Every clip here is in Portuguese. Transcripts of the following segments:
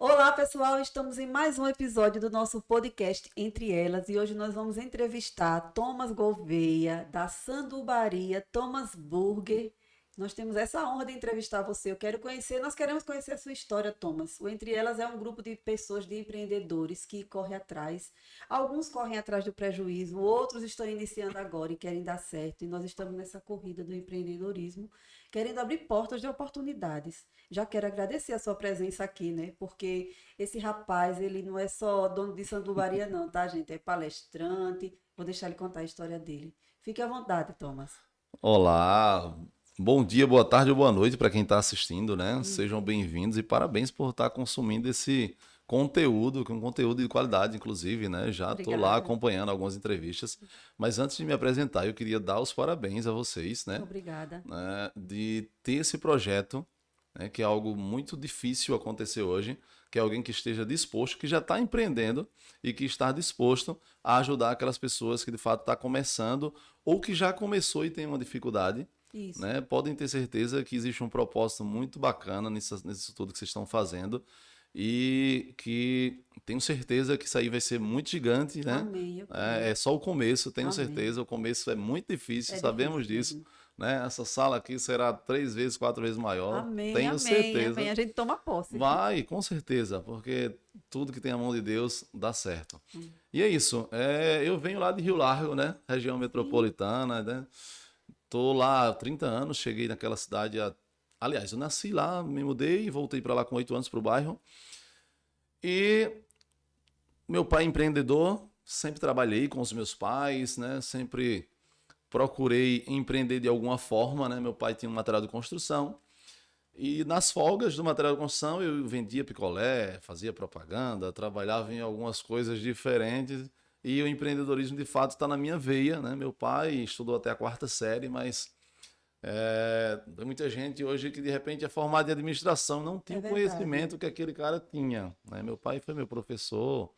Olá, pessoal! Estamos em mais um episódio do nosso podcast Entre Elas e hoje nós vamos entrevistar Thomas Gouveia, da Sandubaria Thomas Burger. Nós temos essa honra de entrevistar você. Nós queremos conhecer a sua história, Thomas. O Entre Elas é um grupo de pessoas, de empreendedores que corre atrás. Alguns correm atrás do prejuízo, outros estão iniciando agora e querem dar certo. E nós estamos nessa corrida do empreendedorismo, querendo abrir portas de oportunidades. Já quero agradecer a sua presença aqui, né? Porque esse rapaz, ele não é só dono de sandubaria, não, tá, gente? É palestrante. Vou deixar ele contar a história dele. Fique à vontade, Thomas. Olá, bom dia, boa tarde ou boa noite para quem está assistindo, né? Hum, Sejam bem-vindos e parabéns por estar consumindo esse conteúdo, que é um conteúdo de qualidade, inclusive, né? Já estou lá Obrigada. acompanhando algumas entrevistas, mas antes de me apresentar, eu queria dar os parabéns a vocês, né? Obrigada. De ter esse projeto, né? Que é algo muito difícil acontecer hoje, que é alguém que esteja disposto, que já está empreendendo e que está disposto a ajudar aquelas pessoas que de fato estão começando ou que já começou e tem uma dificuldade, Isso. né? Podem ter certeza que existe um propósito muito bacana nisso tudo que vocês estão fazendo e que tenho certeza que isso aí vai ser muito gigante, né? Amém, eu É creio. só o começo, tenho Amém. certeza. O começo é muito difícil, É sabemos difícil disso, mesmo. né? Essa sala aqui será 3 vezes, 4 vezes maior, Amém, tenho amém, certeza. amém. A gente toma posse. Vai, com certeza, porque tudo que tem a mão de Deus dá certo. E é isso. Eu venho lá de Rio Largo, né? Região Sim. metropolitana, né? Tô lá há 30 anos, cheguei naquela cidade. Aliás, eu nasci lá, me mudei e voltei para lá com 8 anos para o bairro. E meu pai é empreendedor, sempre trabalhei com os meus pais, né? Sempre procurei empreender de alguma forma, né? Meu pai tinha um material de construção. E nas folgas do material de construção eu vendia picolé, fazia propaganda, trabalhava em algumas coisas diferentes e o empreendedorismo de fato está na minha veia, né? Meu pai estudou até a quarta série, mas tem muita gente hoje que de repente é formada em administração, não É tinha o verdade. conhecimento que aquele cara tinha, né? Meu pai foi meu professor,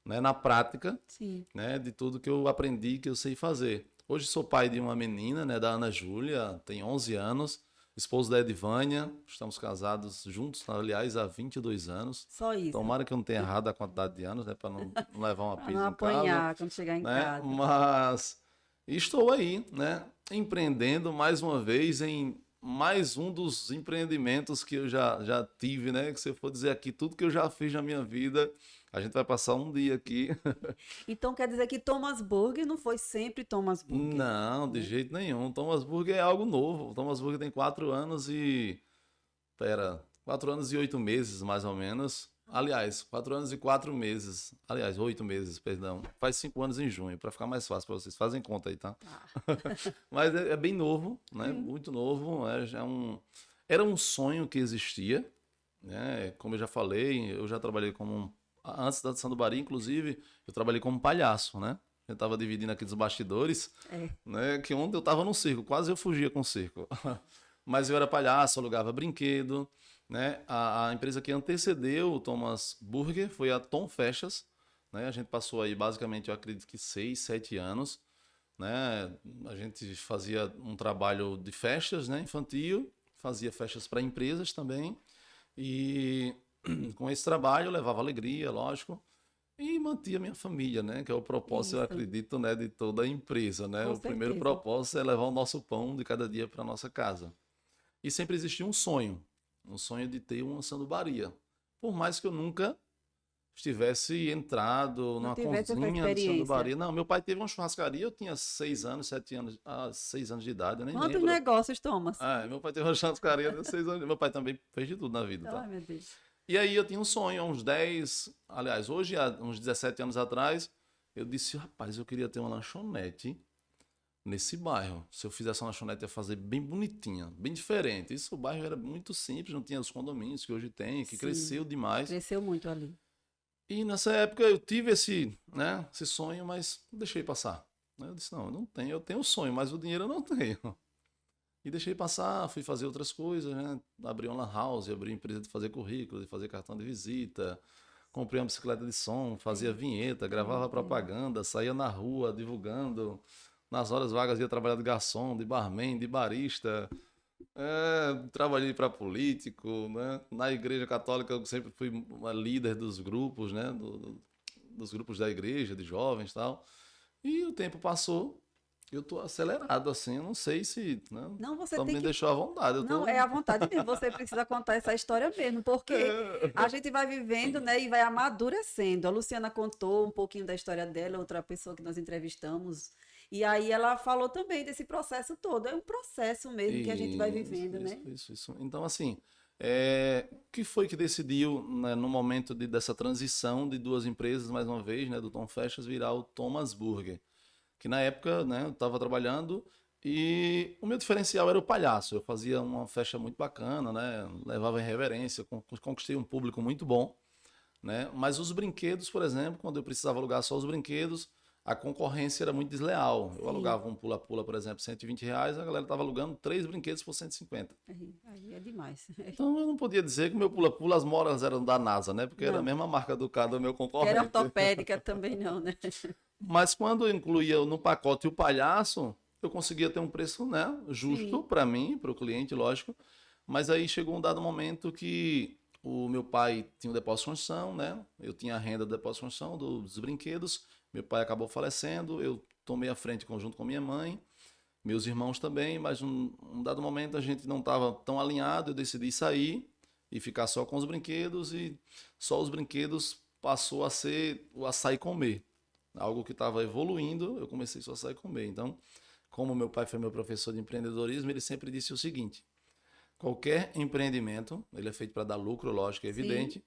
né? Na prática, Sim. né? De tudo que eu aprendi, que eu sei fazer. Hoje sou pai de uma menina, né? Da Ana Júlia, tem 11 anos. Esposo da Edvânia, estamos casados juntos, aliás, há 22 anos. Só isso. Tomara que eu não tenha errado a quantidade de anos, né, para não levar uma Para não pisa em casa, apanhar quando chegar em né? casa. Mas estou aí, né, empreendendo mais uma vez em mais um dos empreendimentos que eu já tive, né? Que se eu for dizer aqui tudo que eu já fiz na minha vida, a gente vai passar um dia aqui. Então quer dizer que Thomas Burger não foi sempre Thomas Burger, Não, de né? jeito nenhum. Thomas Burger é algo novo. O Thomas Burger tem 4 anos e. Pera, 4 anos e 8 meses, mais ou menos. Aliás, 4 anos e 4 meses. Aliás, 8 meses, perdão. Faz 5 anos em junho, para ficar mais fácil para vocês. Fazem conta aí, tá? Tá. Mas é bem novo, né? Sim. Muito novo. Era um sonho que existia, né? Como eu já falei, eu já trabalhei antes da Sandubaria, inclusive, eu trabalhei como palhaço, né? Eu tava dividindo aqui dos bastidores, É. né? Que ontem eu tava no circo, quase eu fugia com o circo. Mas eu era palhaço, alugava brinquedo, né? A empresa que antecedeu o Thomas Burger foi a Tom Festas, né? A gente passou aí basicamente, eu acredito que 6, 7 anos, né? A gente fazia um trabalho de festas, né? Infantil, fazia festas para empresas também e com esse trabalho eu levava alegria, lógico, e mantinha minha família, né? Que é o propósito, eu Isso. acredito, né? De toda a empresa, né? Com O primeiro certeza. propósito é levar o nosso pão de cada dia para nossa casa. E sempre existiu um sonho de ter uma sandubaria. Por mais que eu nunca estivesse entrado Não numa tivesse essa cozinha de experiência. sandubaria. Não, meu pai teve uma churrascaria, eu tinha 6 anos, 7 anos, 6 anos de idade, eu nem Quantos lembro. negócios, Thomas? Meu pai teve uma churrascaria de 6 anos. Meu pai também fez de tudo na vida, tá? Ai, meu Deus. E aí eu tinha um sonho, há uns 10, aliás, hoje, há uns 17 anos atrás, eu disse, rapaz, eu queria ter uma lanchonete nesse bairro. Se eu fizesse uma lanchonete, ia fazer bem bonitinha, bem diferente. Isso, o bairro era muito simples, não tinha os condomínios que hoje tem, que Sim. cresceu demais. Cresceu muito ali. E nessa época eu tive esse sonho, mas deixei passar. Eu disse, não, eu não tenho, eu tenho o sonho, mas o dinheiro eu não tenho. E deixei passar, fui fazer outras coisas, né? Abri uma lan house, abri uma empresa de fazer currículo, de fazer cartão de visita, comprei uma bicicleta de som, fazia É, vinheta, gravava é. propaganda, saía na rua divulgando. Nas horas vagas ia trabalhar de garçom, de barman, de barista. Trabalhei para político, né? Na Igreja Católica eu sempre fui uma líder dos grupos, né? Dos grupos da igreja, de jovens e tal. E o tempo passou, eu tô acelerado assim, eu não sei se, né? Não, você Só tem me que. deixou à vontade, eu Não, tô... é à vontade mesmo. Você precisa contar essa história mesmo, porque a gente vai vivendo, né, e vai amadurecendo. A Luciana contou um pouquinho da história dela, outra pessoa que nós entrevistamos, e aí ela falou também desse processo todo. É um processo mesmo que a gente vai vivendo, né? Isso. Então, assim, o que foi que decidiu, né, no momento dessa transição de duas empresas, mais uma vez, né, do Tom Festas virar o Thomas Burger? Que na época, né, eu estava trabalhando e o meu diferencial era o palhaço. Eu fazia uma festa muito bacana, né, levava em reverência, conquistei um público muito bom, né? Mas os brinquedos, por exemplo, quando eu precisava alugar só os brinquedos, a concorrência era muito desleal. Eu Sim. alugava um pula-pula, por exemplo, R$ 120, a galera estava alugando 3 brinquedos por 150. Aí é demais. Então eu não podia dizer que o meu pula-pula, as moras eram da NASA, né? Porque era a Não. mesma marca do carro do meu Que era concorrente. ortopédica também não, né? Mas quando eu incluía no pacote o palhaço, eu conseguia ter um preço, né, justo Sim. para mim, para o cliente, lógico. Mas aí chegou um dado momento que o meu pai tinha o depósito de construção, né? Eu tinha a renda do depósito de construção dos brinquedos. Meu pai acabou falecendo, eu tomei a frente conjunto com minha mãe, meus irmãos também, mas um dado momento a gente não estava tão alinhado, eu decidi sair e ficar só com os brinquedos e só os brinquedos passou a ser o açaí comer. Algo que estava evoluindo, eu comecei só a sair comer. Então, como meu pai foi meu professor de empreendedorismo, ele sempre disse o seguinte: qualquer empreendimento, ele é feito para dar lucro, lógico, é Sim. evidente.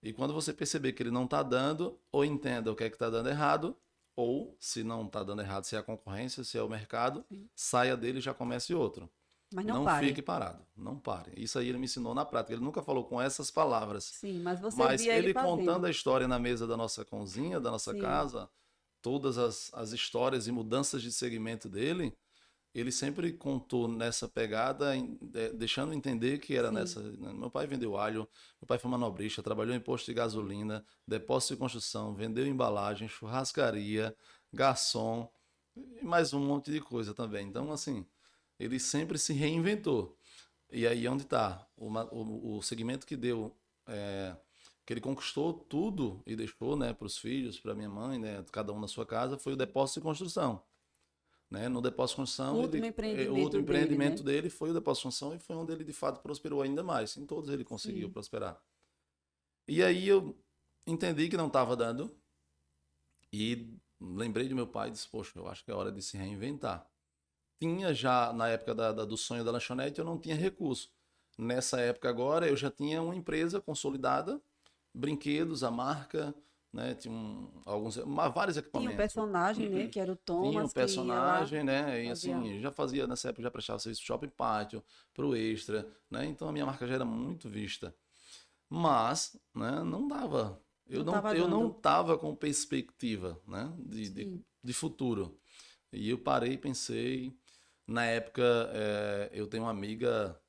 E quando você perceber que ele não está dando, ou entenda o que é que está dando errado, ou se não está dando errado, se é a concorrência, se é o mercado, Sim. saia dele e já comece outro. Mas não Não pare. fique parado, não pare. Isso aí ele me ensinou na prática. Ele nunca falou com essas palavras, Sim, mas você mas via ele ele fazendo. contando a história na mesa da nossa cozinha, da nossa Sim. casa, todas as histórias e mudanças de segmento dele, ele sempre contou nessa pegada, deixando entender que era Sim. nessa. Meu pai vendeu alho, meu pai foi manobrista, trabalhou em posto de gasolina, depósito de construção, vendeu embalagem, churrascaria, garçom e mais um monte de coisa também. Então, assim, ele sempre se reinventou. E aí onde está? O segmento que deu. Que ele conquistou tudo e deixou, né, para os filhos, para minha mãe, né, cada um na sua casa, foi o depósito de construção, né? No depósito de O construção, último o outro empreendimento dele, né? empreendimento dele foi o depósito de construção e foi onde ele de fato prosperou ainda mais. Em todos ele conseguiu Sim. prosperar. E aí eu entendi que não estava dando e lembrei de meu pai e disse: poxa, eu acho que é hora de se reinventar. Tinha já, na época do sonho da lanchonete, eu não tinha recurso. Nessa época agora, eu já tinha uma empresa consolidada, brinquedos, a marca, né? Tinha vários Tinha um equipamentos. personagem, né? Que era o Tinha um Thomas, que ia lá, personagem, né? E fazia. assim, já fazia nessa época, já prestava serviço shopping pátio, pro extra, né? Então a minha marca já era muito vista. Mas, né, não dava. Não estava Eu não dando. tava com perspectiva, né? Sim. De futuro. E eu parei e pensei. Na época, eu tenho uma amiga,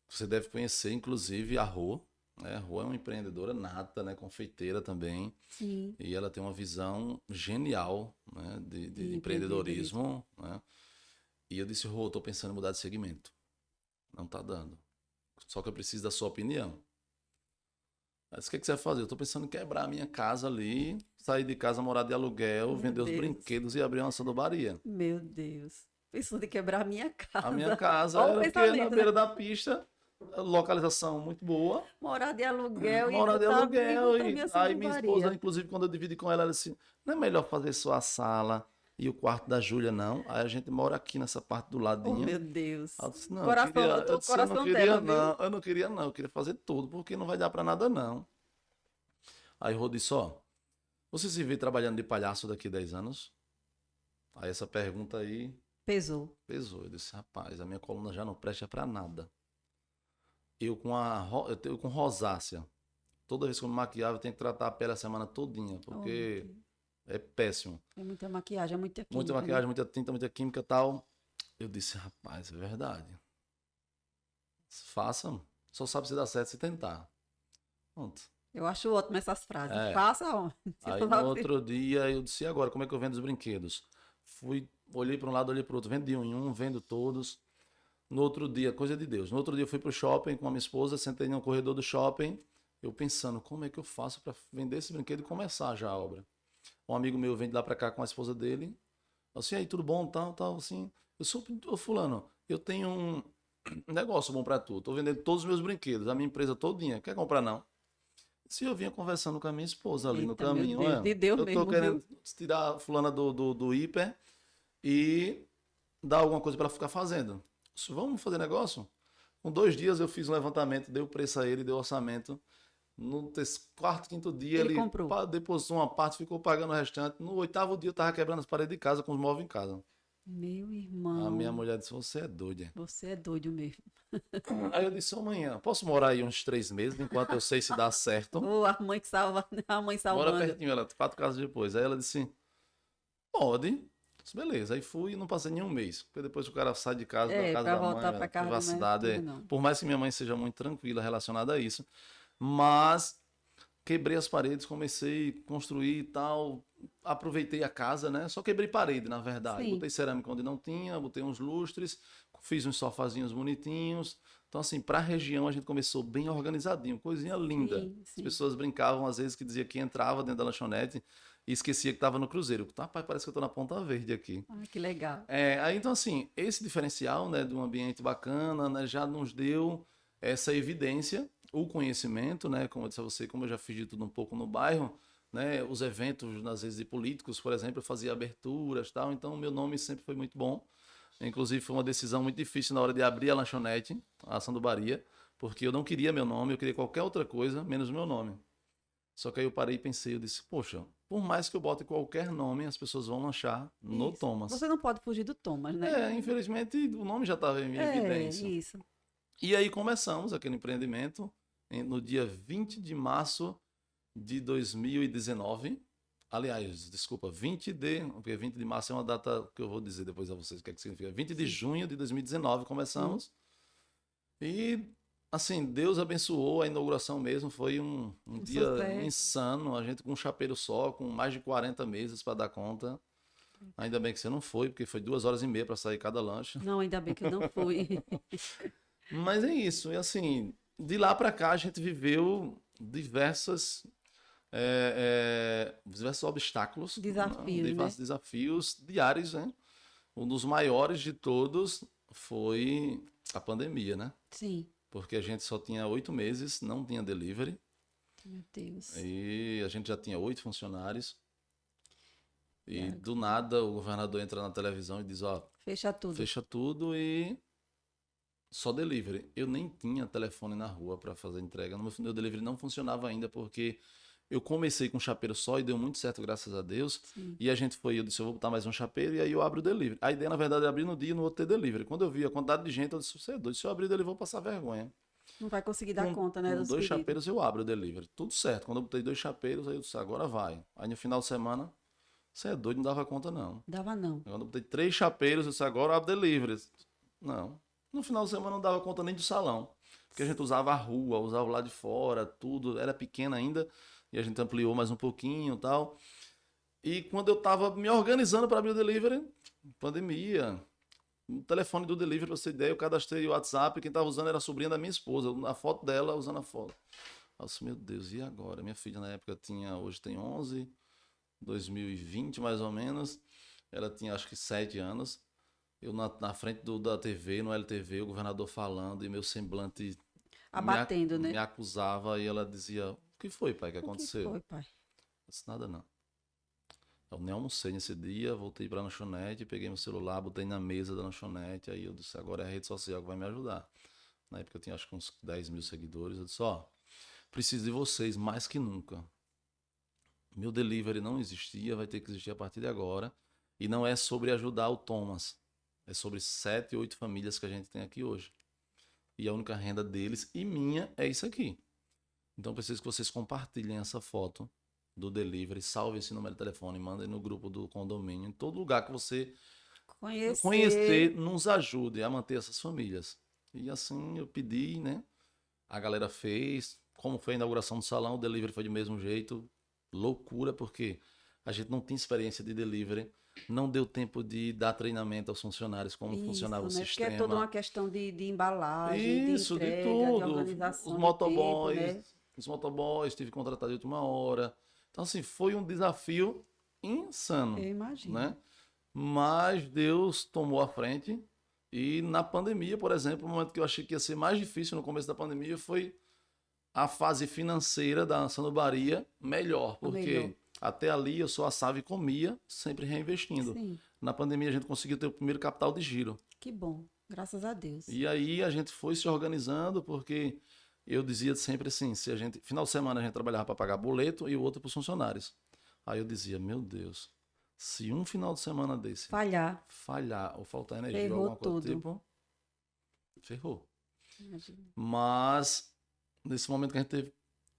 você deve conhecer, inclusive, a Rô. Né? A Rô é uma empreendedora nata, né? Confeiteira também. Sim. E ela tem uma visão genial, né, de De empreendedorismo. empreendedorismo, né? E eu disse: Rô, tô pensando em mudar de segmento. Não tá dando. Só que eu preciso da sua opinião. Ela disse: o que que você vai fazer? Eu tô pensando em quebrar a minha casa ali, sair de casa, morar de aluguel, Meu vender os Deus. brinquedos e abrir uma sandubaria. Meu Deus. Pensou de quebrar a minha A minha casa. casa Olha o era porque na pensamento, né? beira da pista, localização muito boa, Morar de aluguel e morar de botar e aluguel. botar E minha aí minha esposa, sandubaria. inclusive, quando eu dividi com ela, ela disse: não é melhor fazer só a sala e o quarto da Júlia, não? Aí a gente mora aqui nessa parte do Oh, ladinho. meu Deus. Aí eu disse: não, Coração, eu eu tô o disse, eu não coração queria dela, viu? não, eu não queria não, eu queria fazer tudo, porque não vai dar pra nada não. Aí o Rô disse: ó, você se vê trabalhando de palhaço daqui a 10 anos? Aí essa pergunta aí Pesou. pesou. Eu disse: rapaz, a minha coluna já não presta pra nada. Eu com rosácea. Toda vez que eu me maquiava, eu tenho que tratar a pele a semana todinha, Oh, meu porque Deus. é péssimo. É muita maquiagem, é muita Muita química, né? maquiagem, muita tinta, muita química e tal. Eu disse: rapaz, é verdade. Faça, só sabe se dá certo se tentar. Pronto. Eu acho ótimo essas frases. É. Faça, ó. Se Aí eu no lá- outro dia eu disse: e agora, como é que eu vendo os brinquedos? Fui, olhei para um lado, olhei para o outro, vendo de um em um, vendo todos. No outro dia, coisa de Deus. No outro dia eu fui pro shopping com a minha esposa, sentei no corredor do shopping, eu pensando, como é que eu faço para vender esse brinquedo e começar já a obra? Um amigo meu vem de lá para cá com a esposa dele, assim, aí tudo bom, tal, tal, assim. Eu sou, ô fulano, eu tenho um negócio bom para tu, tô vendendo todos os meus brinquedos, a minha empresa todinha, quer comprar não? Se eu vinha conversando com a minha esposa ali no Eita, meu caminho, Deus, olha, de Deus eu tô mesmo, viu? querendo tirar a fulana do hiper e dar alguma coisa para ela ficar fazendo. Vamos fazer negócio? Com 2 dias eu fiz um levantamento, dei o preço a ele, dei o orçamento. No quarto, quinto dia Ele ele comprou. depositou uma parte, ficou pagando o restante. No 8º dia eu tava quebrando as paredes de casa com os móveis em casa. Meu A minha irmão, mulher disse, você é doida. você é doido mesmo. Aí eu disse, amanhã, posso morar aí uns 3 meses, enquanto eu sei se dá certo? Ô, a mãe que salva, a mãe Mora salvando. pertinho, ela, 4 casas depois. Aí ela disse, pode. Eu disse, beleza. Aí fui e não passei nenhum mês. Porque depois o cara sai de casa, da É, casa pra da mãe, voltar pra a casa não é privacidade. tudo não. Por mais que minha mãe seja muito tranquila relacionada a isso, mas quebrei as paredes, comecei a construir e tal. Aproveitei a casa, né? Só quebrei parede, na verdade. Sim, Botei cerâmica onde não tinha, botei uns lustres, fiz uns sofazinhos bonitinhos. Então, assim, para a região a gente começou bem organizadinho, coisinha linda. sim, As sim. pessoas brincavam, às vezes, que dizia que entrava dentro da lanchonete e esquecia que estava no cruzeiro. Rapaz, parece que eu tô na Ponta Verde aqui. Ah, que legal. Aí, então, assim, esse diferencial, né, de um ambiente bacana, né, já nos deu essa evidência, o conhecimento, né, como eu disse a você, como eu já fiz de tudo um pouco no bairro, né, os eventos, às vezes, de políticos, por exemplo, eu fazia aberturas, tal, então o meu nome sempre foi muito bom. Inclusive, foi uma decisão muito difícil na hora de abrir a lanchonete, a Sandubaria, porque eu não queria meu nome, eu queria qualquer outra coisa, menos o meu nome. Só que aí eu parei e pensei, eu disse, poxa, por mais que eu bote qualquer nome, as pessoas vão lanchar no Isso. Thomas. Você não pode fugir do Thomas, né? Infelizmente o nome já estava em É, evidência. isso. E aí começamos aquele empreendimento no dia 20 de março de 2019. Aliás, desculpa, porque 20 de março é uma data que eu vou dizer depois a vocês o que é que significa. 20 de Sim, junho de 2019 sim. começamos. E, assim, Deus abençoou a inauguração mesmo. Foi um Um dia sucesso. insano. A gente com um chapeiro só, com mais de 40 mesas para dar conta. Ainda bem que você não foi, porque foi 2 horas e meia para sair cada lanche. Não, ainda bem que eu não fui. Mas é isso. E, assim, de lá para cá a gente viveu diversos obstáculos, né? Desafios, né? Diversos desafios diários, né? Um dos maiores de todos foi a pandemia, né? Sim. Porque a gente só tinha 8 meses, não tinha delivery, Meu Deus. e a gente já tinha 8 funcionários, E e do nada o governador entra na televisão e diz, ó, fecha tudo. fecha tudo e só delivery. Eu nem tinha telefone na rua para fazer entrega, meu delivery não funcionava ainda, porque eu comecei com um chapeiro só e deu muito certo, graças a Deus. Sim. E a gente foi, eu disse, eu vou botar mais um chapeiro e aí eu abro o delivery. A ideia, na verdade, é abrir no dia e no outro ter delivery. Quando eu vi a quantidade de gente, eu disse, você é doido, se eu abrir o delivery, eu vou passar vergonha. Não vai conseguir dar Com, conta, né, com dos dois pedidos. chapeiros eu abro o delivery. Tudo certo. Quando eu botei 2 chapeiros, aí eu disse, agora vai. Aí no final de semana, você é doido, não dava conta não. Dava não. Quando eu botei 3 chapeiros, eu disse, agora eu abro delivery. Não. No final de semana não dava conta nem do salão. Porque a gente usava a rua, usava lá de fora, tudo. Era pequena ainda. E a gente ampliou mais um pouquinho e tal. E quando eu tava me organizando para abrir o delivery, pandemia. O telefone do delivery, pra você ter ideia, eu cadastrei o WhatsApp. Quem tava usando era a sobrinha da minha esposa. A foto dela usando a foto. Nossa, meu Deus, e agora? Minha filha na época hoje tem 11, 2020 mais ou menos. Ela tinha acho que 7 anos. Eu na frente da TV, no LTV, o governador falando e meu semblante Abatendo, me né? acusava e ela dizia: o que foi, pai, que O que aconteceu? foi, pai? Eu disse: nada não. Eu nem almocei nesse dia, voltei pra lanchonete, peguei meu celular, botei na mesa da lanchonete. Aí eu disse: agora é a rede social que vai me ajudar. Na época eu tinha acho que uns 10 mil seguidores. Eu disse: ó, preciso de vocês mais que nunca. Meu delivery não existia, vai ter que existir a partir de agora. E não é sobre ajudar o Thomas. É sobre 7, 8 famílias que a gente tem aqui hoje. E a única renda deles e minha é isso aqui. Então preciso que vocês compartilhem essa foto do delivery, salvem esse número de telefone, mandem no grupo do condomínio, em todo lugar que você Conhecer. conhecer, nos ajude a manter essas famílias. E assim eu pedi, né? A galera fez. Como foi a inauguração do salão, o delivery foi do mesmo jeito. Loucura, porque a gente não tinha experiência de delivery. não deu tempo de dar treinamento aos funcionários como funcionava o né? Porque é toda sistema. uma questão de embalagem, de Isso, de entrega, de tudo. organização de tempo, né? Os motoboys, tive que contratar de última hora. Então, assim, foi um desafio Eu insano, imagino. né? Mas Deus tomou a frente. E na pandemia, por exemplo, o momento que eu achei que ia ser mais difícil no começo da pandemia foi a fase financeira da Sanobaria melhor, O melhor. porque até ali eu só assava e comia, sempre reinvestindo. Sim, Na pandemia a gente conseguiu ter o primeiro capital de giro. que bom. Graças a Deus. E aí a gente foi se organizando, porque eu dizia sempre assim, se a gente, final de semana a gente trabalhava para pagar boleto e o outro para os funcionários. Aí eu dizia, meu Deus, se um final de semana desse falhar ou faltar energia ou Ferrou alguma coisa do tudo. tipo, ferrou. Imagina. Mas nesse momento que a gente teve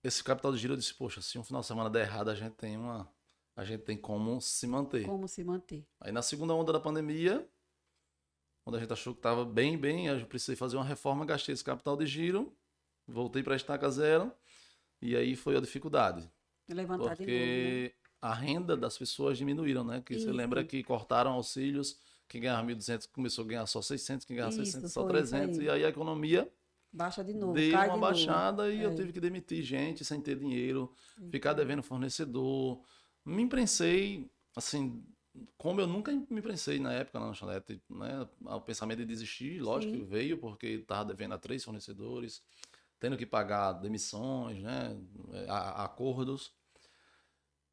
esse capital de giro, eu disse, poxa, se um final de semana der errado, a gente tem como se manter. Como se manter. Aí na segunda onda da pandemia, quando a gente achou que estava bem, eu precisei fazer uma reforma, gastei esse capital de giro, voltei para a estaca zero, e aí foi a dificuldade. Levantar de novo, né? Porque a renda das pessoas diminuíram, né? Que você Isso. lembra que cortaram auxílios, quem ganhava 1.200 começou a ganhar só 600, quem ganhava Isso, 600 só foi isso 300, aí. e aí a economia Baixa de novo, deu cai uma de baixada e eu novo. tive que demitir gente sem ter dinheiro, ficar devendo fornecedor. Me imprensei, assim, como eu nunca me imprensei na época na lanchonete, né? O pensamento de desistir, lógico que Sim. veio, porque estava devendo a 3 fornecedores, tendo que pagar demissões, né? Acordos.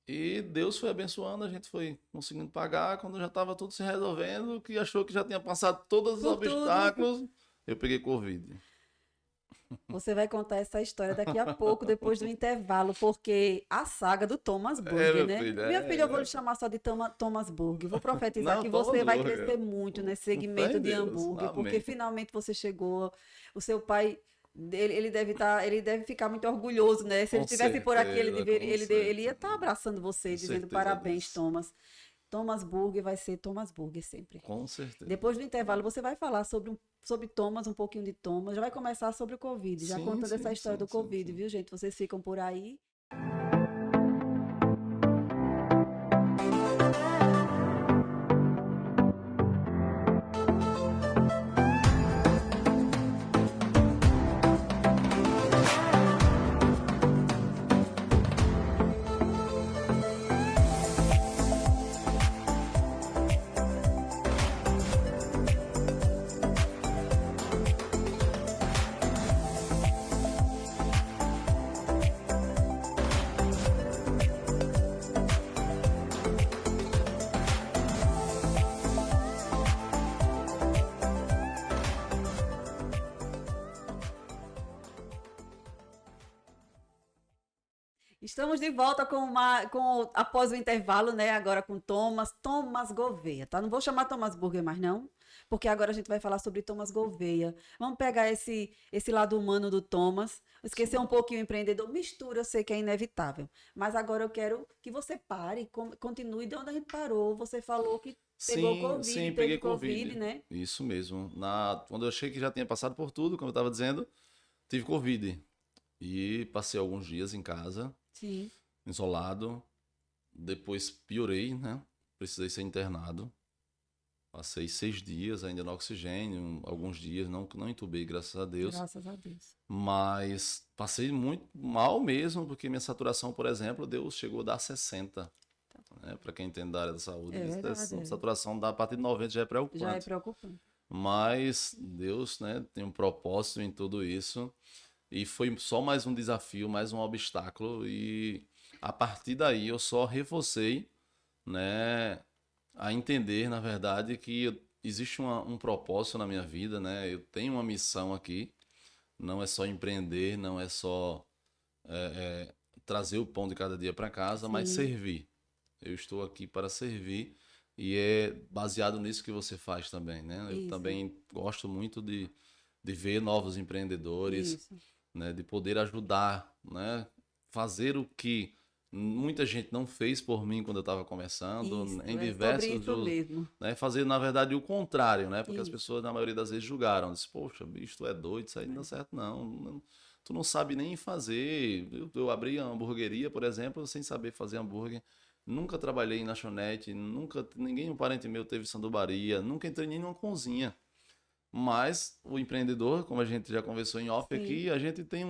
E Deus foi abençoando, a gente foi conseguindo pagar. Quando já estava tudo se resolvendo, que achou que já tinha passado todos os Por tudo. obstáculos, eu peguei Covid. Você vai contar essa história daqui a pouco, depois do intervalo, porque a saga do Thomas Burger, meu né? filho, Minha filha, eu vou lhe chamar só de Thomas Burger. Vou profetizar Não, que Thomas você vai Burger. crescer muito nesse Com fé segmento em de Deus. hambúrguer, porque Amém. finalmente você chegou. O seu pai, ele deve ficar muito orgulhoso, né? Se ele Com estivesse por aqui, certeza, com ele ia estar certeza. abraçando você, Com dizendo certeza parabéns, disso. Thomas. Thomas Burger vai ser Thomas Burger sempre. Com certeza. Depois do intervalo, você vai falar sobre Thomas, um pouquinho de Thomas. Já vai começar sobre o Covid, já Sim, contando essa sim, história sim, do sim, Covid, sim. viu, gente? Vocês ficam por aí. Estamos de volta após o intervalo, né? Agora com Thomas Gouveia, tá? Não vou chamar Thomas Burger mais, não, porque agora a gente vai falar sobre Thomas Gouveia. Vamos pegar esse lado humano do Thomas, esquecer um pouquinho o empreendedor, mistura, eu sei que é inevitável. Mas agora eu quero que você pare, continue de onde a gente parou. Você falou que pegou Covid, Sim, teve peguei Covid, Covid. né? Isso mesmo. Quando eu achei que já tinha passado por tudo, como eu estava dizendo, tive Covid. E passei alguns dias em casa, Sim. isolado. Depois piorei, né? Precisei ser internado. Passei 6 dias ainda no oxigênio, alguns dias, não entubei, graças a Deus. Graças a Deus. Mas passei muito mal mesmo, porque minha saturação, por exemplo, chegou a dar 60. Né? Para quem entende da área da saúde, É verdade, saturação a partir de 90 já é Já é preocupante. preocupante. Mas Deus, né, tem um propósito em tudo isso. E foi só mais um desafio, mais um obstáculo. E a partir daí eu só reforcei, né, a entender, na verdade, que existe um propósito na minha vida, né? Eu tenho uma missão aqui. Não é só empreender, não é só trazer o pão de cada dia para casa, mas Sim. servir. Eu estou aqui para servir e é baseado nisso que você faz também, né? Eu Isso. também gosto muito de ver novos empreendedores, Isso. né? De poder ajudar, né? Fazer o que muita gente não fez por mim quando eu estava começando, Isso, em é diversos sobre isso mesmo. né? Fazer, na verdade, o contrário, né? Porque as Isso. pessoas, na maioria das vezes, julgaram. Disse, poxa, bicho, tu é doido, isso aí não dá certo, não. Tu não sabe nem fazer. Eu abri a hamburgueria, por exemplo, sem saber fazer hambúrguer. Nunca trabalhei em lanchonete, nunca, ninguém, um parente meu teve sandubaria, nunca entrei nem numa cozinha. Mas o empreendedor, como a gente já conversou em off Sim. aqui, a gente tem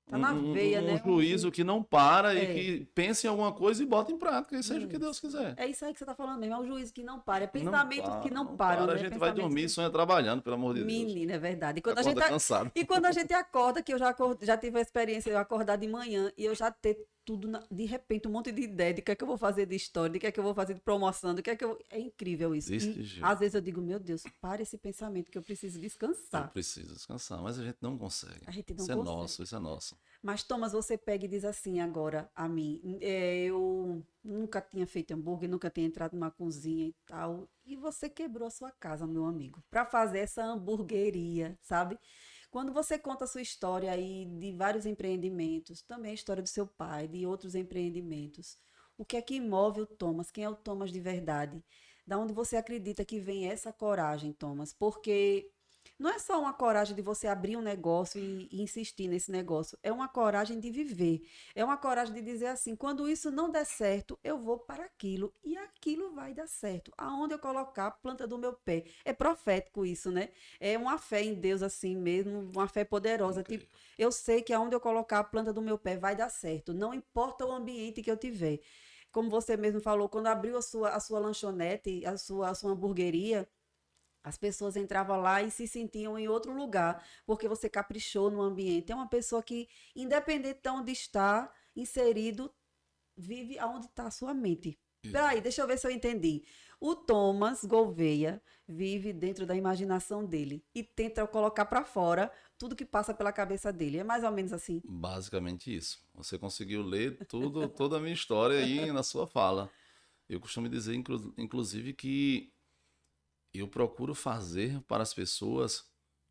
Tá na veia, um né? juízo que não para e É. que pensa em alguma coisa e bota em prática, e seja o que Deus Isso. quiser. É isso aí que você está falando mesmo, é o juízo que não para, é Não pensamentos que para, não não param, para. A né? gente vai Pensamentos dormir e que... sonha trabalhando, pelo amor de Deus. Menina, é verdade. Acorda cansado. E quando a gente acorda, que eu já tive a experiência de eu acordar de manhã e eu já ter tudo, de repente, um monte de ideia de o que é que eu vou fazer de história, de o que é que eu vou fazer de promoção, do que é que eu... É incrível isso. Desse E jeito. às vezes eu digo, meu Deus, para esse pensamento que eu preciso Eu descansar. preciso descansar, mas a gente não consegue. A gente não Isso é consegue. nosso, isso é nosso. Mas, Thomas, você pega e diz assim agora a mim: eu nunca tinha feito hambúrguer, nunca tinha entrado numa cozinha e tal. E você quebrou a sua casa, meu amigo, para fazer essa hamburgueria, sabe? Quando você conta a sua história aí de vários empreendimentos, também a história do seu pai, de outros empreendimentos, o que é que move o Thomas? Quem é o Thomas de verdade? Da onde você acredita que vem essa coragem, Thomas? Porque não é só uma coragem de você abrir um negócio e insistir nesse negócio. É uma coragem de viver. É uma coragem de dizer assim: quando isso não der certo, eu vou para aquilo. E aquilo vai dar certo. Aonde eu colocar a planta do meu pé. É profético isso, né? É uma fé em Deus assim mesmo, uma fé poderosa. Tipo, Incrível. eu sei que aonde eu colocar a planta do meu pé vai dar certo. Não importa o ambiente que eu tiver. Como você mesmo falou, quando abriu a sua lanchonete, a sua hamburgueria. As pessoas entravam lá e se sentiam em outro lugar, porque você caprichou no ambiente. É uma pessoa que, independente de onde está inserido, vive aonde está a sua mente. Peraí, Exato. deixa eu ver se eu entendi. O Thomas Gouveia vive dentro da imaginação dele e tenta colocar para fora tudo que passa pela cabeça dele. É mais ou menos assim. Basicamente isso. Você conseguiu ler tudo, toda a minha história aí na sua fala. Eu costumo dizer, inclusive, que eu procuro fazer para as pessoas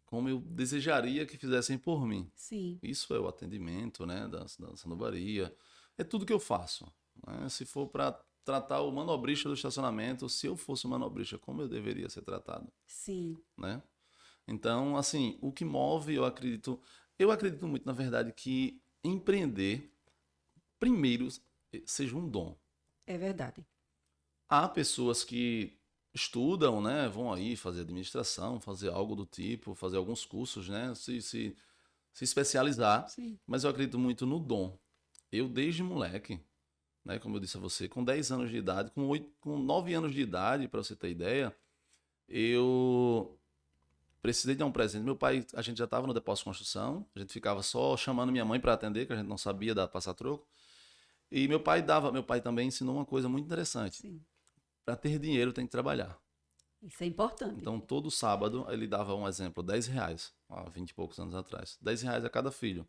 como eu desejaria que fizessem por mim. Sim, Isso é o atendimento, né, da sanobaria. É tudo que eu faço. Né? Se for para tratar o manobrista do estacionamento, se eu fosse o manobrista, como eu deveria ser tratado, sim, né? Então, assim, o que move, eu acredito muito, na verdade, que empreender, primeiro, seja um dom. é verdade. Há pessoas que estudam, né, vão aí fazer administração, fazer algo do tipo, fazer alguns cursos, né, se especializar, Sim, mas eu acredito muito no dom. Eu, desde moleque, né, como eu disse a você, com 10 anos de idade, com 9 anos de idade, para você ter ideia, eu precisei dar um presente. Meu pai, a gente já estava no depósito de construção, a gente ficava só chamando minha mãe para atender, que a gente não sabia dar passar troco. E meu pai também ensinou uma coisa muito interessante. sim. Para ter dinheiro tem que trabalhar. Isso é importante. Então, todo sábado, ele dava um exemplo, R$ 10, há 20 e poucos anos atrás. R$ 10 a cada filho.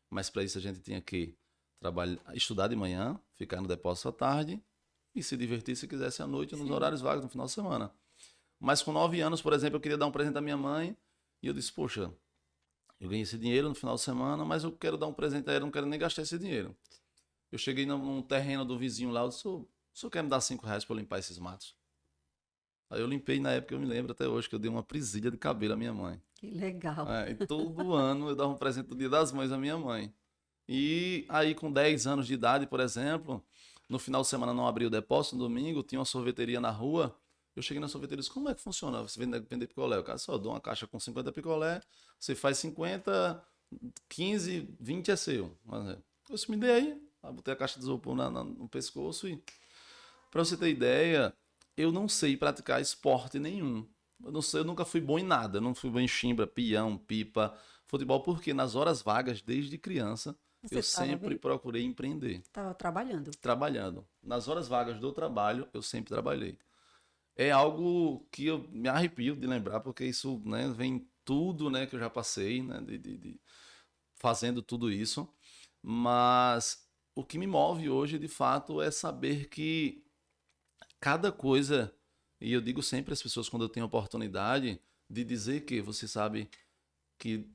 Mas para isso a gente tinha que trabalhar, estudar de manhã, ficar no depósito à tarde e se divertir se quisesse à noite, nos Sim, horários vagos, no final de semana. Mas com 9 anos, por exemplo, eu queria dar um presente à minha mãe e eu disse, poxa, eu ganhei esse dinheiro no final de semana, mas eu quero dar um presente a ela, não quero nem gastar esse dinheiro. Eu cheguei num terreno do vizinho lá, eu disse, o senhor quer me dar R$ 5 para eu limpar esses matos? Aí eu limpei na época, eu me lembro até hoje, que eu dei uma presilha de cabelo à minha mãe. que legal. É, e todo ano eu dava um presente do Dia das Mães à minha mãe. E aí, com 10 anos de idade, por exemplo, no final de semana não abria o depósito, no domingo, tinha uma sorveteria na rua. Eu cheguei na sorveteria e disse, como é que funciona? Você vender picolé? O cara só dou uma caixa com 50 picolé, você faz 50, 15, 20 é seu. Eu disse, me dê aí. Aí botei a caixa de isopor no pescoço e, pra você ter ideia, eu não sei praticar esporte nenhum. Eu não sei, eu nunca fui bom em nada. Eu não fui bom em chimbra, peão, pipa, futebol, porque nas horas vagas, desde criança, Você eu sempre procurei empreender, estava trabalhando. trabalhando. Nas horas vagas do trabalho, eu sempre trabalhei. É algo que eu me arrepio de lembrar, porque isso, né, vem tudo, né, que eu já passei, né, fazendo tudo isso. Mas o que me move hoje, de fato, é saber que cada coisa, e eu digo sempre às pessoas quando eu tenho oportunidade de dizer que você sabe que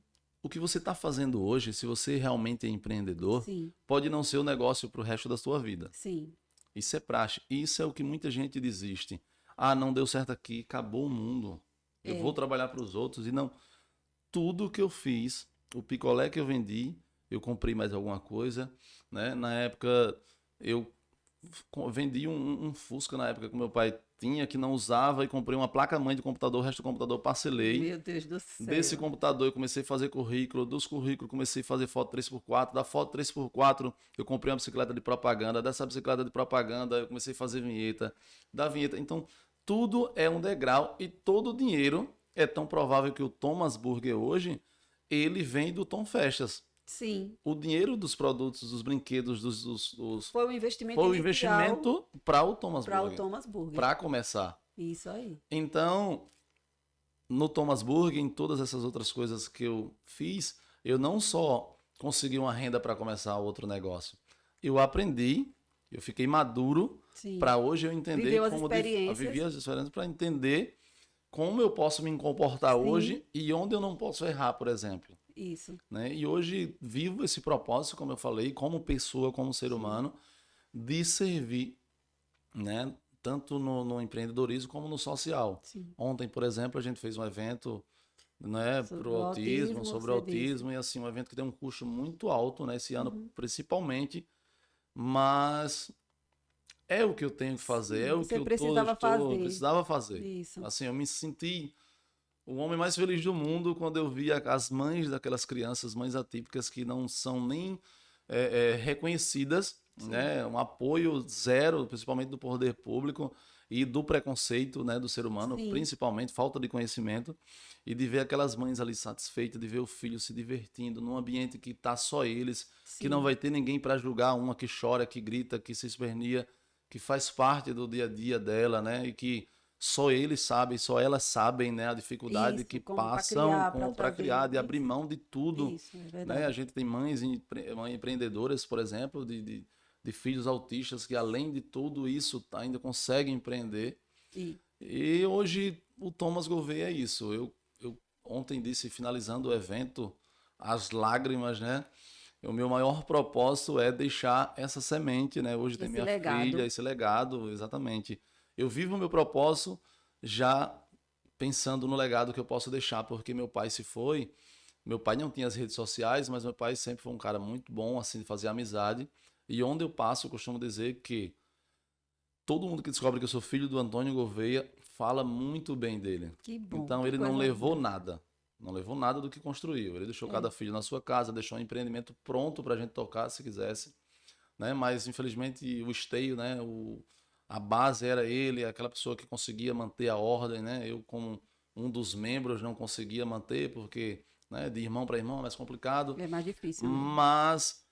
o que você está fazendo hoje, se você realmente é empreendedor, Sim, pode não ser o negócio para o resto da sua vida. sim. Isso é praxe. Isso é o que muita gente desiste. Ah, não deu certo aqui, acabou o mundo. Eu vou É, trabalhar para os outros. E não, tudo que eu fiz, o picolé que eu vendi, eu comprei mais alguma coisa, né? Na época eu vendi um Fusca na época que meu pai tinha, que não usava, e comprei uma placa-mãe de computador, o resto do computador parcelei. Meu Deus do céu. Desse computador eu comecei a fazer currículo, dos currículos comecei a fazer foto 3x4, da foto 3x4 eu comprei uma bicicleta de propaganda, dessa bicicleta de propaganda eu comecei a fazer vinheta, da vinheta. Então, tudo é um degrau e todo o dinheiro é tão provável que o Thomas Burger hoje, ele vem do Tom Festas. Sim. O dinheiro dos produtos, dos brinquedos, Foi um investimento foi o inicial investimento para o Thomas para o Burger, Thomas Burger. para começar. Isso aí. Então, no Thomas Burger, em todas essas outras coisas que eu fiz, eu não só consegui uma renda para começar outro negócio, eu aprendi, eu fiquei maduro Sim. para hoje eu entender Viveu as como experiências. vivi as experiências para entender como eu posso me comportar Sim. hoje e onde eu não posso errar, por exemplo. Isso. Né? E hoje vivo esse propósito, como eu falei, como pessoa, como ser humano, de servir, né? Tanto no empreendedorismo como no social. Sim. Ontem, por exemplo, a gente fez um evento, né, Sobre pro o autismo, autismo, sobre você o autismo, e assim, um evento que tem um custo muito alto, né, esse ano principalmente, mas é o que eu tenho que fazer, Sim, é o você que eu precisava fazer. precisava fazer. Isso. Assim, eu me senti o homem mais feliz do mundo quando eu via as mães daquelas crianças, mães atípicas que não são nem reconhecidas, né? Um apoio zero, principalmente do poder público e do preconceito, né, do ser humano, Sim. principalmente falta de conhecimento, e de ver aquelas mães ali satisfeitas, de ver o filho se divertindo num ambiente que tá só eles, Sim. que não vai ter ninguém para julgar, uma que chora, que grita, que se esperneia, que faz parte do dia a dia dela, né? E que só eles sabem, só elas sabem, né, a dificuldade Isso, que como pra passam criar, pra para fazer criar, de abrir isso. mão de tudo, Isso, é né? verdade. A gente tem mães empreendedoras, por exemplo, de filhos autistas que, além de tudo isso, ainda conseguem empreender. E hoje o Thomas Gouveia é isso. Eu ontem disse, finalizando o evento, as lágrimas, né? O meu maior propósito é deixar essa semente, né? Hoje tem Esse minha legado. filha, esse legado, exatamente. Eu vivo o meu propósito já pensando no legado que eu posso deixar, porque meu pai se foi. Meu pai não tinha as redes sociais, mas meu pai sempre foi um cara muito bom, assim, de fazer amizade. E onde eu passo, eu costumo dizer que todo mundo que descobre que eu sou filho do Antônio Gouveia fala muito bem dele. Que bom. Então que ele não coisa levou boa. nada. Não levou nada do que construiu. Ele deixou É. cada filho na sua casa, deixou um empreendimento pronto para a gente tocar se quisesse. Né? Mas infelizmente o esteio, né? A base era ele, aquela pessoa que conseguia manter a ordem. Né? Eu, como um dos membros, não conseguia manter, porque né, de irmão para irmão é mais complicado. É mais difícil. Mas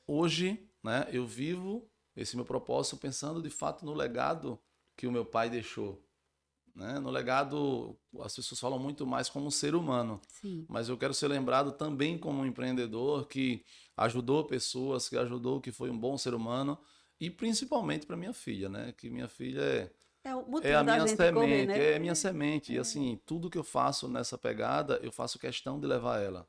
hoje, né, eu vivo esse meu propósito pensando de fato no legado que o meu pai deixou. Né? No legado, as pessoas falam muito mais como um ser humano, Sim. mas eu quero ser lembrado também como um empreendedor que ajudou pessoas, que ajudou, que foi um bom ser humano, e principalmente para minha filha, né? Que minha filha É o é motivo a da minha gente semente, correr, né? é a minha semente. E assim, tudo que eu faço nessa pegada, eu faço questão de levar ela.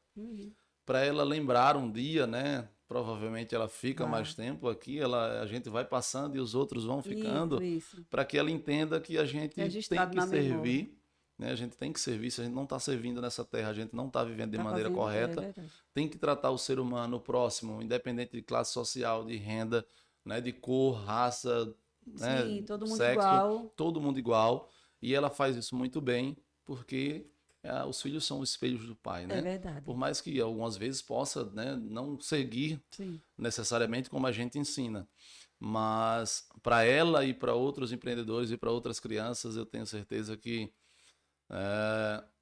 Para ela lembrar um dia, né? Provavelmente ela fica mais tempo aqui, a gente vai passando e os outros vão ficando, Isso. para que ela entenda que a gente tem Registrado que na memória. servir, né? A gente tem que servir, se a gente não está servindo nessa terra, a gente não está vivendo de Tá maneira fazendo, é correta, verdade. tem que tratar o ser humano, o próximo, independente de classe social, de renda, né? De cor, raça, né? Sim, todo mundo Sexo, igual. todo mundo igual. E ela faz isso muito bem, porque os filhos são os espelhos do pai, né? É verdade. Por mais que algumas vezes possa, né, não seguir Sim. necessariamente como a gente ensina. Mas para ela e para outros empreendedores e para outras crianças, eu tenho certeza que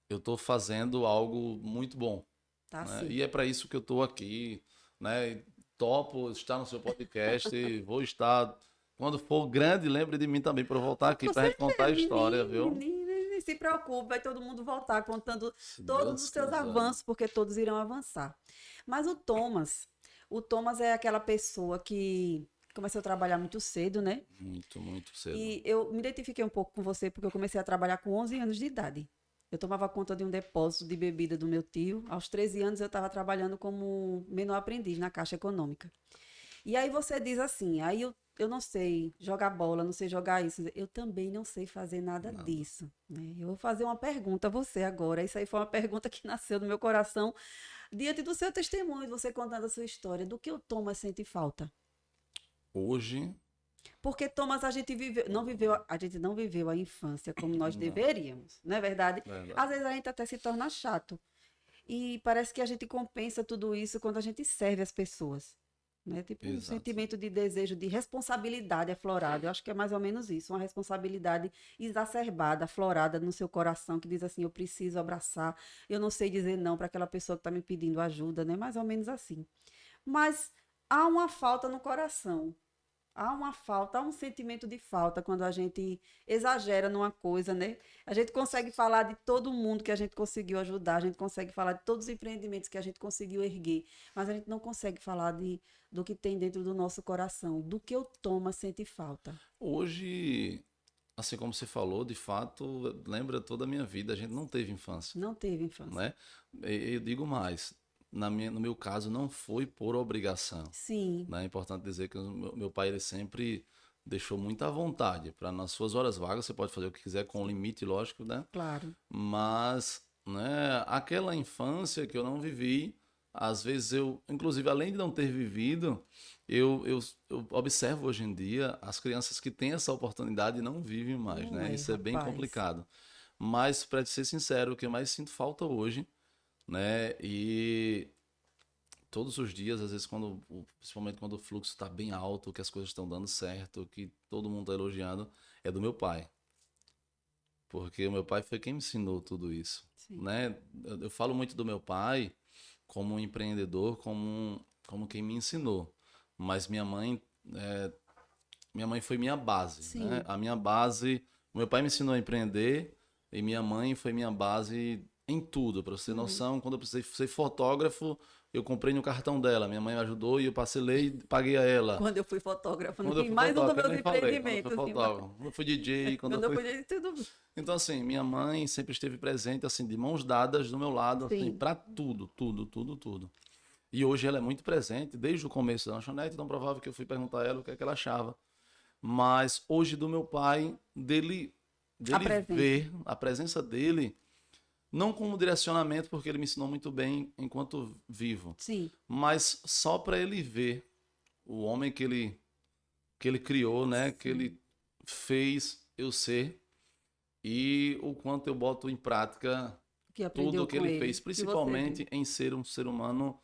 eu estou fazendo algo muito bom. Tá Né? sim. E é para isso que eu estou aqui. Né? E topo estar no seu podcast e vou estar... Quando for grande, lembre de mim também para eu voltar aqui Com para a gente contar a certeza, história, menino, viu? nem se preocupe, vai todo mundo voltar contando Se todos Deus os seus quiser. avanços, porque todos irão avançar. Mas o Thomas é aquela pessoa que começou a trabalhar muito cedo, né? Muito, muito cedo. E eu me identifiquei um pouco com você, porque eu comecei a trabalhar com 11 anos de idade. Eu tomava conta de um depósito de bebida do meu tio. Aos 13 anos eu estava trabalhando como menor aprendiz na Caixa Econômica. E aí você diz assim, aí eu não sei jogar bola, não sei jogar isso. Eu também não sei fazer nada disso. Né? Eu vou fazer uma pergunta a você agora. Isso aí foi uma pergunta que nasceu do meu coração diante do seu testemunho, você contando a sua história. Do que o Thomas sente falta? Hoje, Porque, Thomas, a gente não viveu a infância como nós deveríamos, não é verdade? Verdade. Às vezes a gente até se torna chato. E parece que a gente compensa tudo isso quando a gente serve as pessoas. Né? Tipo, um Exato. sentimento de desejo, de responsabilidade aflorada. Eu acho que é mais ou menos isso, uma responsabilidade exacerbada, aflorada no seu coração, que diz assim, eu preciso abraçar, eu não sei dizer não para aquela pessoa que está me pedindo ajuda, né? Mais ou menos assim. Mas há uma falta no coração. Há uma falta, há um sentimento de falta quando a gente exagera numa coisa, né? A gente consegue falar de todo mundo que a gente conseguiu ajudar, a gente consegue falar de todos os empreendimentos que a gente conseguiu erguer, mas a gente não consegue falar do que tem dentro do nosso coração, do que o Thomas sente falta. Hoje, assim como você falou, de fato, lembra toda a minha vida. A gente não teve infância, Não teve infância. né? Eu digo mais, no meu caso, não foi por obrigação, Sim, né? É importante dizer que o meu pai ele sempre deixou muita vontade para nas suas horas vagas você pode fazer o que quiser com limite, lógico, né? claro. Mas, né, aquela infância que eu não vivi, às vezes eu, inclusive, além de não ter vivido, eu observo hoje em dia as crianças que têm essa oportunidade não vivem mais, Não né? é, Isso é bem rapaz. complicado. Mas, para ser sincero, o que eu mais sinto falta hoje, né? E todos os dias, às vezes, principalmente quando o fluxo está bem alto, que as coisas estão dando certo, que todo mundo está elogiando, é do meu pai. Porque o meu pai foi quem me ensinou tudo isso, Sim. né? Eu falo muito do meu pai como um empreendedor, como quem me ensinou. Mas minha mãe foi minha base, né? Sim. A minha base, o meu pai me ensinou a empreender e minha mãe foi minha base em tudo. Para você ter Uhum. noção, quando eu precisei ser fotógrafo, eu comprei no cartão dela. Minha mãe me ajudou e eu parcelei e paguei a ela. Quando eu fui fotógrafa, Quando eu em fui mais um dos fotógrafo, eu meus nem falei, quando eu fui empreendimentos. fotógrafo, quando eu fui DJ, quando eu Quando eu fui. fui tudo. Então, assim, minha mãe sempre esteve presente, assim, de mãos dadas do meu lado, assim, Sim. para tudo, tudo, tudo, tudo. E hoje ela é muito presente, desde o começo da lanchonete, então provável que eu fui perguntar a ela o que é que ela achava. Mas hoje do meu pai, dele Apresente. ver a presença dele, não como direcionamento, porque ele me ensinou muito bem enquanto vivo, Sim. mas só para ele ver o homem que ele criou, né, que Sim. ele fez eu ser e o quanto eu boto em prática Que tudo aprendeu o que com ele ele. fez, Que você viu. principalmente em ser um ser humano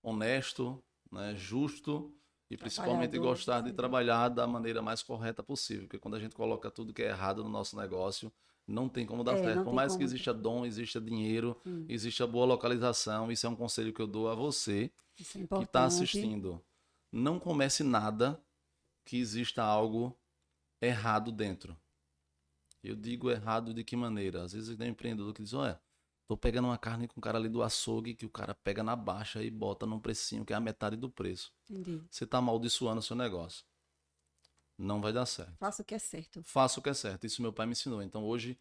honesto, né, justo e principalmente Trabalhador. gostar de Sim. trabalhar da maneira mais correta possível, porque quando a gente coloca tudo que é errado no nosso negócio, não tem como dar É, certo. não Por tem mais que como. exista dom, exista dinheiro, Sim. exista boa localização, isso é um conselho que eu dou a você Isso é que está importante. assistindo. Não comece nada que exista algo errado dentro. Eu digo errado de que maneira? Às vezes tem um empreendedor que diz, olha, tô pegando uma carne com o cara ali do açougue que o cara pega na baixa e bota num precinho que é a metade do preço. Entendi. Você tá amaldiçoando o seu negócio. Não vai dar certo. Faça o que é certo. Faça o que é certo. Isso meu pai me ensinou. Então hoje,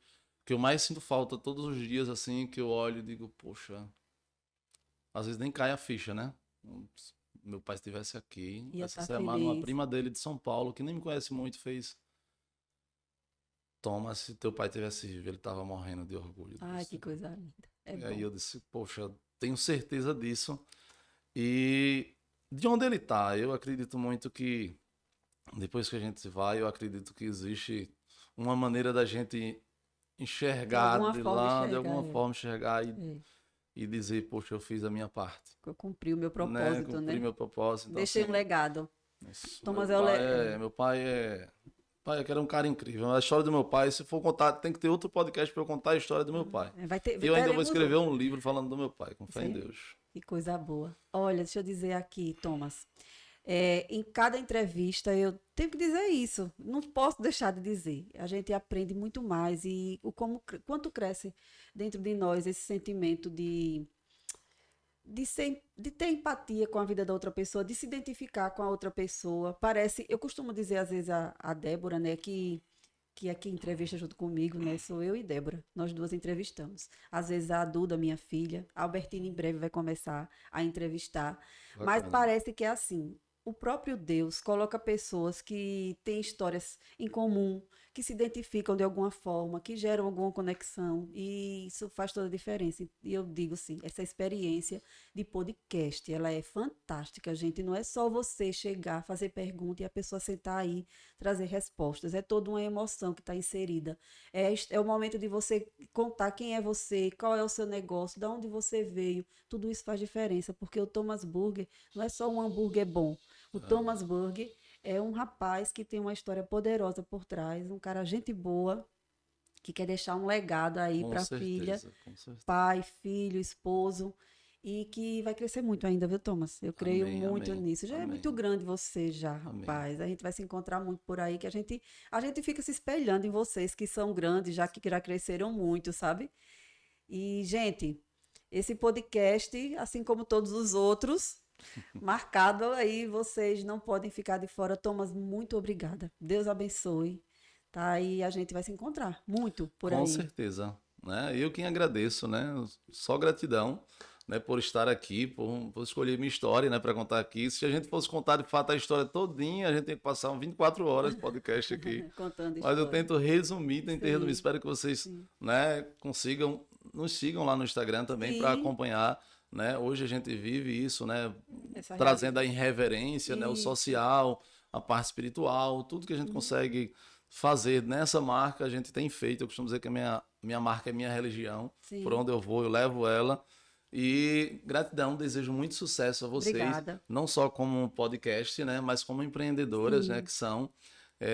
o que eu mais sinto falta todos os dias, assim, que eu olho e digo, poxa, às vezes nem cai a ficha, né? Meu pai estivesse aqui, Ia essa estar semana, uma feliz. prima dele de São Paulo, que nem me conhece muito, fez. Toma, se teu pai tivesse vivo, ele tava morrendo de orgulho Ai, disso. que coisa linda. É E aí bom. eu disse, poxa, tenho certeza disso. E de onde ele tá, eu acredito muito que depois que a gente vai, eu acredito que existe uma maneira da gente De enxergar alguma de forma lá, de enxergar. alguma forma enxergar É. e dizer, poxa, eu fiz a minha parte, Eu cumpri o meu né? propósito, Cumpri né? meu propósito. Então, Deixei um assim, legado. isso, Thomas é o le... pai, eu quero um cara incrível. A história do meu pai, se for contar, tem que ter outro podcast para eu contar a história do meu pai. Vai ter, E eu ainda vou teremos escrever outro. um livro falando do meu pai, com fé Isso em é, Deus. que coisa boa. Olha, deixa eu dizer aqui, Thomas. Em cada entrevista eu tenho que dizer isso. Não posso deixar de dizer. A gente aprende muito mais e quanto cresce dentro de nós esse sentimento de ter empatia com a vida da outra pessoa, de se identificar com a outra pessoa. Parece, eu costumo dizer às vezes a Débora, né, que aqui entrevista junto comigo, né? Sou eu e Débora. Nós duas entrevistamos. Às vezes a Duda, minha filha, a Albertina em breve vai começar a entrevistar. Mas Bacana. parece que é assim. O próprio Deus coloca pessoas que têm histórias em comum, que se identificam de alguma forma, que geram alguma conexão, e isso faz toda a diferença. E eu digo assim, essa experiência de podcast, ela é fantástica, gente. Não é só você chegar, fazer pergunta e a pessoa sentar aí, trazer respostas. É toda uma emoção que está inserida. É o momento de você contar quem é você, qual é o seu negócio, de onde você veio. Tudo isso faz diferença, porque o Thomas Burger não é só um hambúrguer bom. O Thomas Burger é um rapaz que tem uma história poderosa por trás, um cara gente boa, que quer deixar um legado aí Com para a filha, certeza, com certeza. pai, filho, esposo, e que vai crescer muito ainda, viu, Thomas? Eu creio Amém, muito amém, nisso. Já é amém, muito grande você já, amém. rapaz. A gente vai se encontrar muito por aí, que a gente fica se espelhando em vocês que são grandes, já que já cresceram muito, sabe? E, gente, esse podcast, assim como todos os outros, marcado aí, vocês não podem ficar de fora. Thomas, muito obrigada. Deus abençoe. Tá? E a gente vai se encontrar muito por Com aí. certeza, né? Eu quem agradeço, né? Só gratidão, né, por estar aqui, por escolher minha história, né, para contar aqui. Se a gente fosse contar de fato a história todinha, a gente tem que passar 24 horas de podcast aqui. Contando Mas eu história. tento resumir, tentei resumir. Sim, Espero que vocês, sim. né, consigam, nos sigam lá no Instagram também para Sim, acompanhar, né? Hoje a gente vive isso, né, essa trazendo a realidade. irreverência, né, o Isso. social, a parte espiritual, tudo que a gente Uhum. consegue fazer nessa marca, a gente tem feito. Eu costumo dizer que a minha marca é minha religião. Por Sim. onde eu vou, eu levo ela. E gratidão, desejo muito sucesso a vocês, Obrigada. não só como um podcast, né, mas como empreendedoras, né, Sim. que são.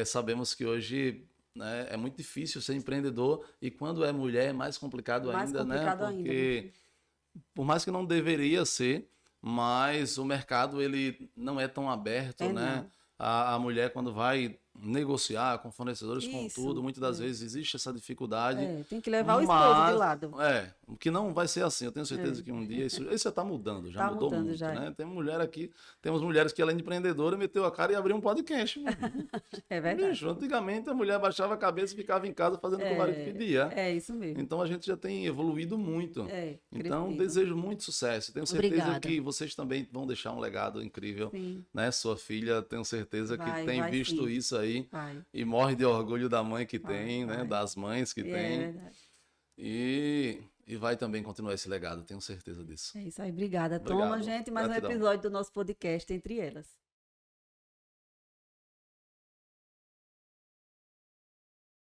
Sabemos que hoje, né, é muito difícil ser empreendedor e quando é mulher é mais complicado Mais ainda, né, complicado ainda, meu porque filho. por mais que não deveria ser, mas o mercado ele não é tão aberto, É né? não. A mulher quando vai negociar com fornecedores, com tudo, Isso. muitas das vezes existe essa dificuldade, Tem que levar o esposo de mas lado. o que não vai ser assim. Eu tenho certeza É. que um dia isso já está mudando, já Tá mudou mudando muito, já. né? Tem mulher aqui, temos mulheres que além de empreendedora meteu a cara e abriu um podcast. É verdade. Bicho, antigamente a mulher baixava a cabeça e ficava em casa fazendo o que o marido pedia. É isso mesmo. Então a gente já tem evoluído muito. Então Crescido. desejo muito sucesso. Tenho certeza Obrigada. que vocês também vão deixar um legado incrível, Sim. né? Sua filha, tenho certeza que Vai, tem vai visto sim. isso aí Vai, e morre de orgulho da mãe que vai, tem, né? vai. Das mães que É tem verdade. e vai também continuar esse legado. Tenho certeza disso. É isso aí. Obrigada. Toma, Obrigado. gente, mais um Gratidão. episódio do nosso podcast Entre Elas.